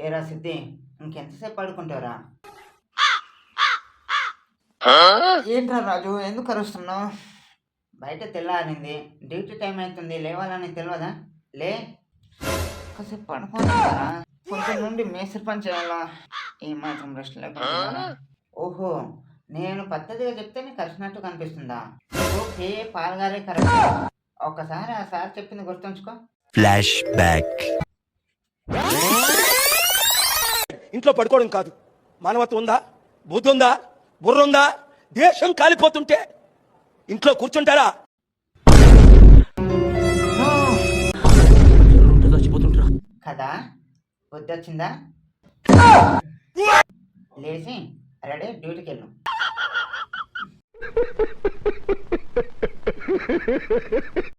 ఏరా సిద్ధి, ఇంకెంతసేపు పడుకుంటావురా? ఏంట్రా రాజు, ఎందుకు అరుస్తున్నావు? బయట తెల్లారింది, డ్యూటీ టైం అవుతుంది, లేవాలని తెలియదా? లే, కాసేపు పడుకోరా. కొంచెం నుండి మేస్త్రి పని చేయాలా, ఏమాత్రం రెస్ట్ లేకుండా. ఓహో, నేను పద్ధతిగా చెప్తే నీకు కలిసినట్టు కనిపిస్తుందా? ఓకే, పాల్గారే కరెక్ట్. ఒకసారి ఆ సార్ చెప్పింది గుర్తుంచుకో. Flashback. ఇంట్లో పడుకోవడం కాదు, మానవత్వం ఉందా, బుద్ధి ఉందా, బుర్ర ఉందా? దేశం కాలిపోతుంటే ఇంట్లో కూర్చుంటారా? కదా, బుద్ధి వచ్చిందా? లేచి రెడీ, డ్యూటీకి వెళ్ళు.